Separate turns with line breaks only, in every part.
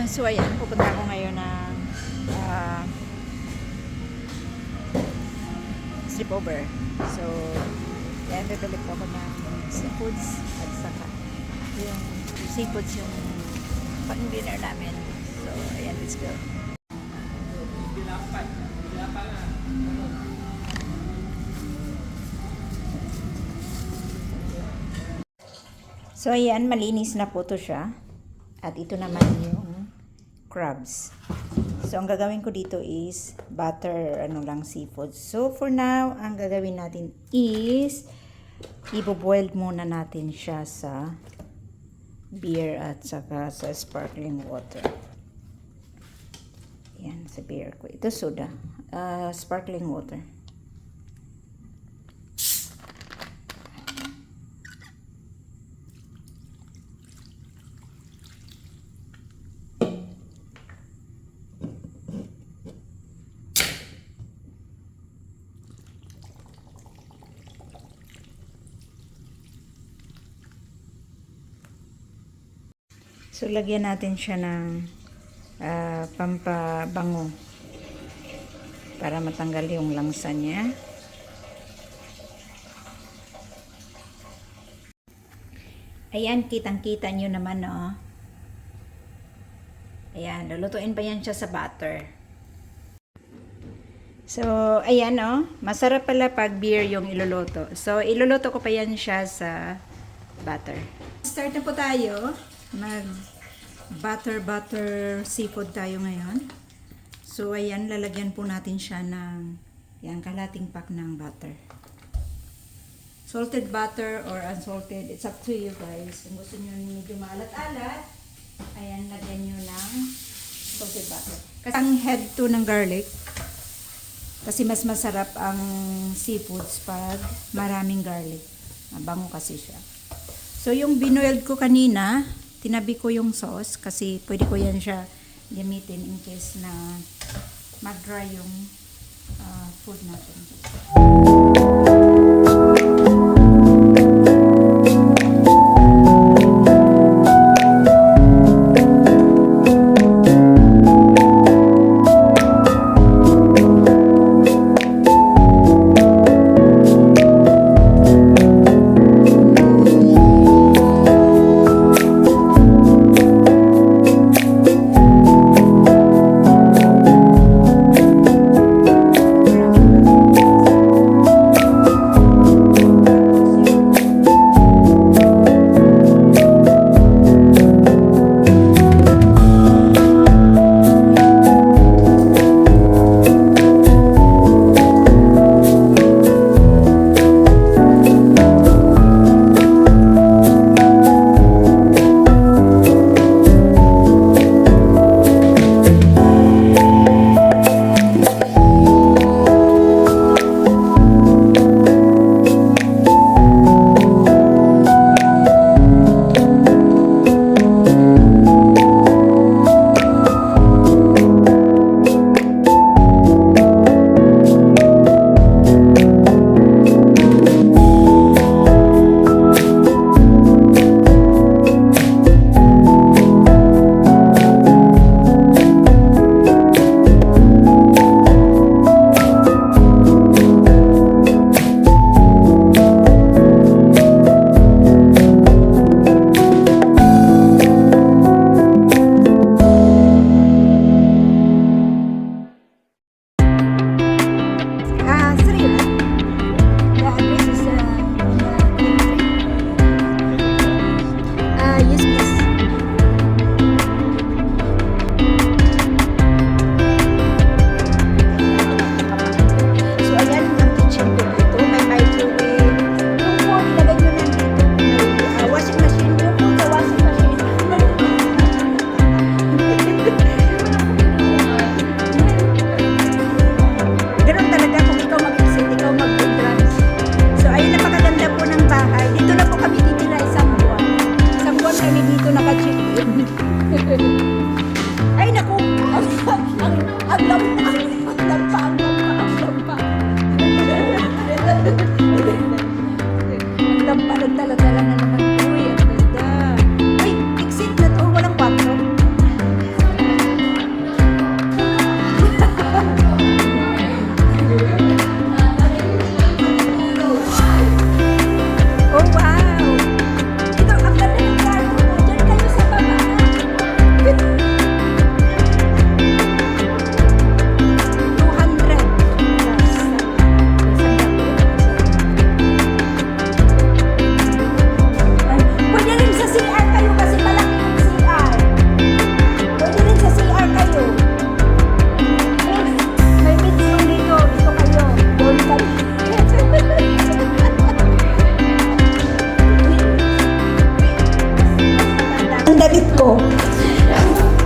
So ayan, pupunta ako ngayon ng sleepover. So, ayan, bibili ko ako ng seafoods at saka yung seafoods yung pang-dinner namin. So, ayan, let's go. So, ayan, malinis na po to siya. At ito naman yung crabs. So, ang gagawin ko dito is butter, seafood. So, for now, ang gagawin natin is ibo-boil muna natin siya sa beer at saka sa sparkling water. Yan, sa beer ko. Ito soda. Sparkling water. So, lagyan natin siya ng pampabango para matanggal yung langsa niya. Ayan, kitang-kita nyo naman, no? Ayan, lulutuin pa yan siya sa butter. So, ayan, no? Masarap pala pag beer yung iluluto. So, iluluto ko pa yan siya sa butter. Start na po tayo. Mag butter seafood tayo ngayon. So ayan, lalagyan po natin siya ng yan, kalating pack ng butter. Salted butter or unsalted, it's up to you guys. Kung gusto niyo medyo maalat-alat, ayan, lagyan niyo ng salted butter. Kasi ang head to ng garlic, kasi mas masarap ang seafoods pag maraming garlic. Mabango kasi siya. So yung binoiled ko kanina, tinabi ko yung sauce kasi pwede ko yan siya gamitin in case na mag-dry yung food natin.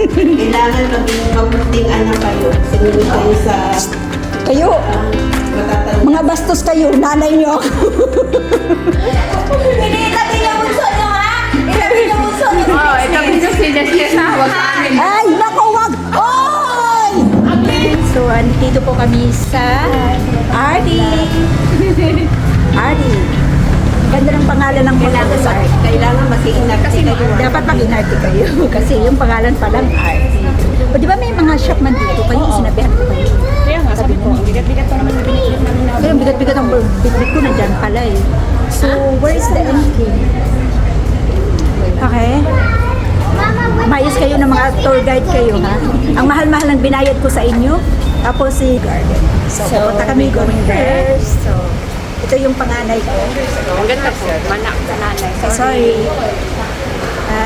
Kailangan maging mabuting anak kayo. Sumunod kayo sa
Kayo,
matatanda.
mga bastos kayo, nanay niyo ako.
Itabi niyo bunso niyo, ha? Itabi niyo bunso niyo.
Oh, ito pinto si Jessica sa wag sa amin.
Ay, naku, wag! Oy! So, andito po kami sa Ardi. Ardi. Ganda ng pangalan ng
Kailangan,
sa Ardi.
kailangan mag-iingat kayo.
Dapat mag-inarte kayo kasi yung pangalan pa lang Ardi. O di ba may mga shop man dito? Kayo sinabihan ko kayo.
Kaya nga, sabi ko, ang bigat-bigat pa naman yung binigyan namin na.
Pero ang bigat-bigat ang bitbit ko nandyan pala eh. So, where is the MK? Okay. Mayos kayo ng mga tour guide kayo ha. Ang mahal-mahal ang binayad ko sa inyo. Tapos si garden. So, pupunta kami going there. So, ito yung panganay ko.
Ang ganda po, manak sa nanay.
Sorry.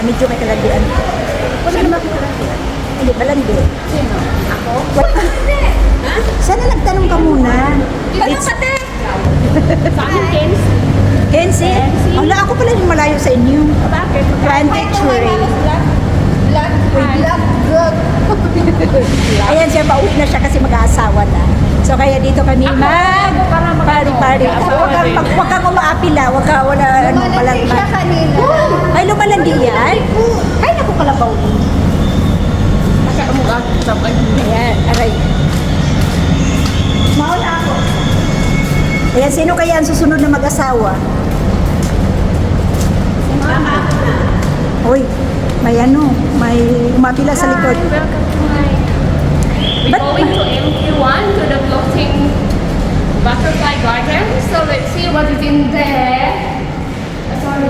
Medyo may kalandian. Wala naman ako kalandian. Hindi, balandi.
Sino? Ako?
Sana nagtanong ka muna. It's
Sa akin, Kens.
Kenzie? Wala ako pala yung malayo sa inyo.
Bakit?
Mandatory. Ayan siya, pauwi na siya kasi mag-aasawa na. So kaya dito kami pari-pari. Huwag kang umaapila, huwag ka, wala, ano,
Malandi siya kanina.
Ay, lumalandi yan? Ay, naku, kalabaw.
Kasi umuga sa
Ayan, aray. Mauna ako. Ayan, sino kaya ang susunod na mag-asawa? Uy, may ano, may umapila sa likod.
Welcome to my... We're going to MQ1 to the floating butterfly garden. So let's see what is in there. Sorry.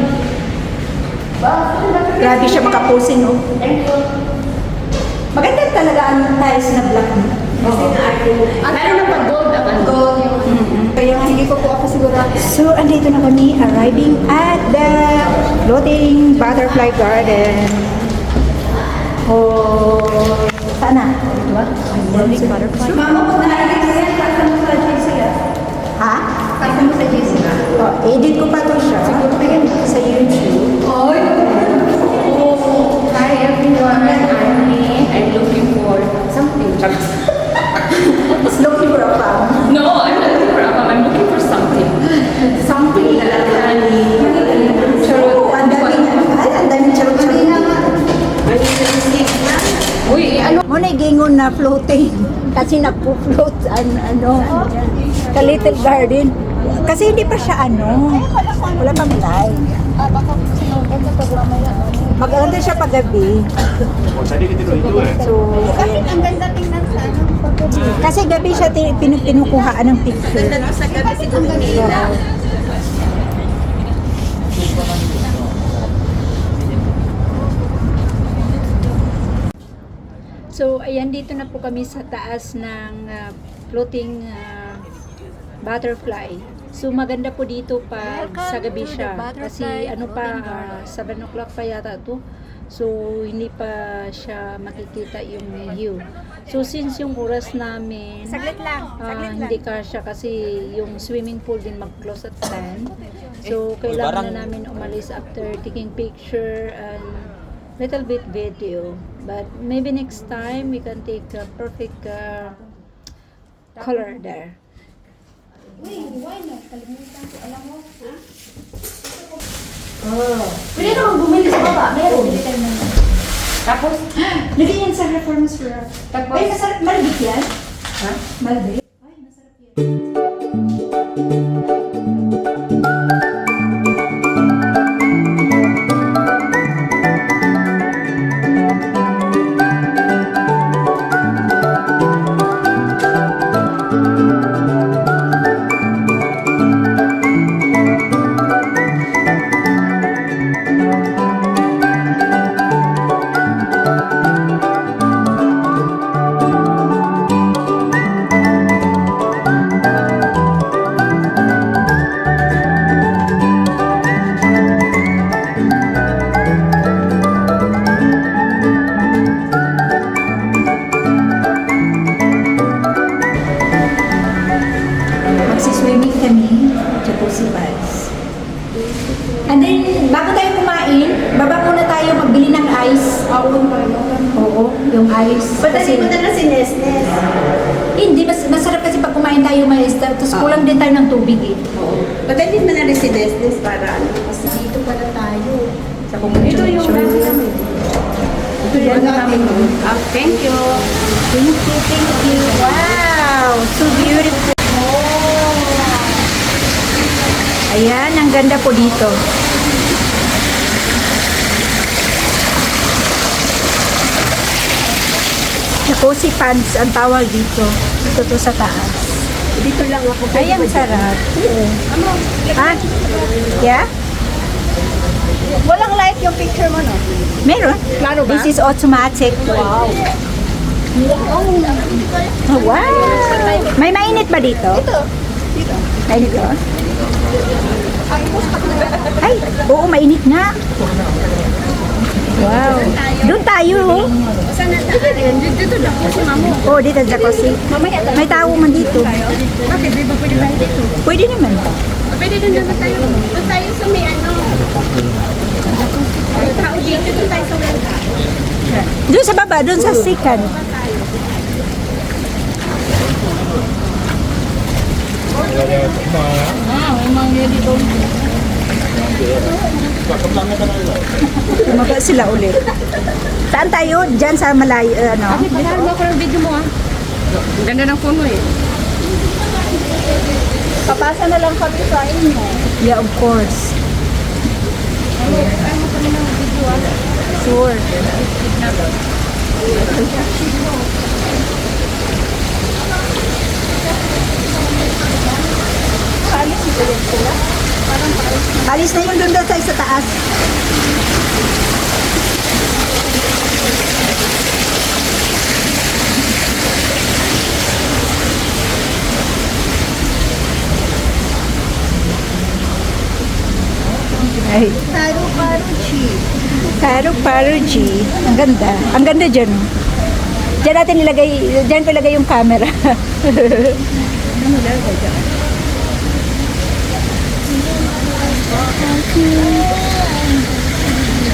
Grabe siya makaposing, oh.
Thank you.
Maganda talaga ang tiles na black.
Kasi na-arte mo.
Meron na pag-gold naman.
Kaya nga hindi ko po ako sigurado.
So, andito na kami arriving at the floating butterfly garden. Oh, sana? Floating butterfly.
Mama mo na yan. Kasa mo sa Jessica.
Ha?
Kasa mo sa Jessica.
Oh, edit ko pa to siya sa YouTube.
Oy!
Hi everyone, I'm me. I'm looking for something.
It's looking for a farm.
No, I'm not looking for a mom. I'm looking for something. Something that can
So, ang daming, ay, ang daming charot-charot.
Uy, ano?
Muna gingon na floating kasi nagpo-float ano ka little garden kasi hindi pa siya ano wala pang light maganda siya paggabi so ayan.
Ang ganda tingnan sa ano.
Kasi gabi siya pinukuhaan ng picture
Ganda sa gabi siguro nila.
So, ayan, dito na po kami sa taas ng floating butterfly. So, maganda po dito pag sa gabi siya. Kasi ano pa, 7 o'clock pa yata to. So, hindi pa siya makikita yung view. So, since yung oras namin,
Saglit lang.
hindi kasya kasi yung swimming pool din mag-close at 10. So, kailangan na namin umalis after taking picture and little bit video. But maybe next time we can take a perfect color there.
Pwede naman bumili sa baba. Meron.
Tapos,
Lagyan yan sa reference for...
tapos,
Ay, masarap. Malabit yan?
ha?
Malabit? Oo, yung ice.
Padali mo na lang si Nesnes.
Hindi, masarap kasi pag kumain tayo mais, tapos kulang din tayo ng tubig eh.
Padali mo na rin si Nesnes para ano. Kasi dito pala tayo. Sa
Ito yung gamit namin.
Ito yan namin.
Thank you.
Thank you, thank you. Wow, so beautiful. Ayan, ang ganda po dito. Jacuzzi pants ang tawag dito. Dito to sa taas.
Dito lang ako.
Ay, ang sarap. Ha? Yeah?
Walang light yung picture mo, no?
Meron.
Klaro ba?
This is automatic. Wow. Oh, wow. May mainit ba dito?
Ito.
Mainit ba? Ay, oo, mainit nga. Wow. Doon tayo. Oh.
Saan na tayo? Dito lang po si Mamo.
Oh, dito sa kasi.
Mamaya tayo.
May tao man dito.
Bakit? Di ba pwede tayo dito?
Pwede naman.
Pwede din naman tayo. Doon tayo sa may ano. May tao dito. Doon tayo sa may tao.
Doon sa baba, doon sa sikan. Tumaba sila ulit. Saan tayo? Diyan sa malayo, ano?
Mahal mo ako ng video mo ah. Ang ganda ng phone mo eh.
Papasa na lang kami sa inyo.
Yeah, of course. Sure. Alis na yun doon daw sa taas. Ay,
Paru-paru-chi.
Paru-paru-chi. Ang ganda. Ang ganda dyan. Diyan natin ilagay, diyan ko ilagay yung camera.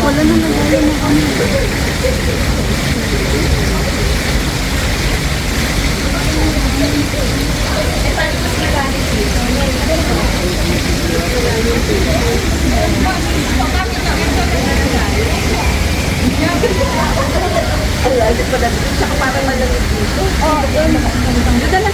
Wala na nagawin mo kami.
Parang malamig dito.